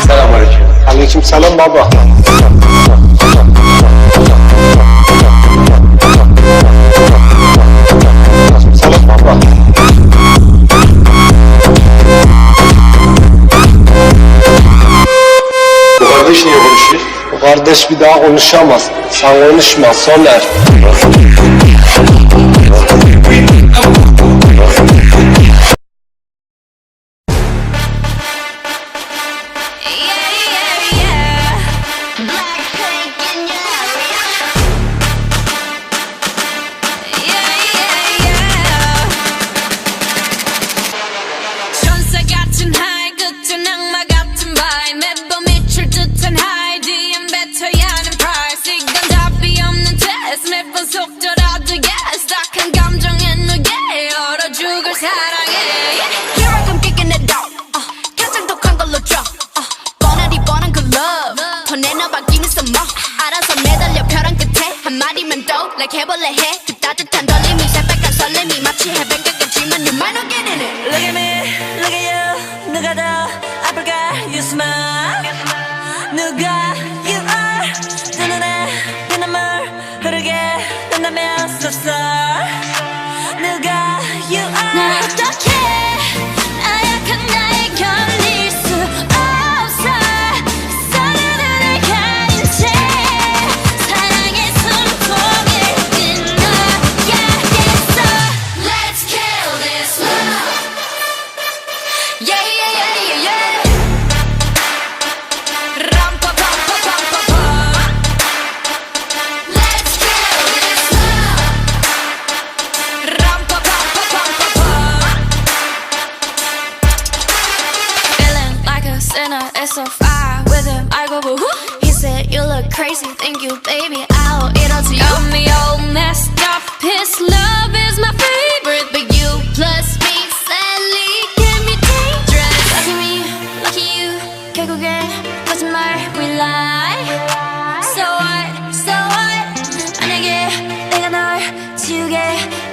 Selamünaleyküm. Aleykümselam baba. Selam baba. Bu kardeş niye konuşuyor? Bu kardeş bir daha konuşamaz. Sen konuşma Soner. Like 해볼래 해 그 따뜻한 떨림이 새빨간 설렘이 마치 해변가겠지만 you might not get in it. Look at me, look at you. 누가 더 아플까? You smile. 누가 you are. 두 눈에 피눈물 흐르게 된다면 so sorry. 누가 you are. 나 어떡해 나약한 나에 걸릴 수 없어 서로를 가린 채 사랑의 숨통을 끊어야겠어. Let's kill this love. Yeah yeah yeah yeah yeah. 람파파파파파파. Let's kill this love. 람파파파파파파. Feeling like a sinner, it's so far with him. I go boo hoo. He said you look crazy, thank you baby.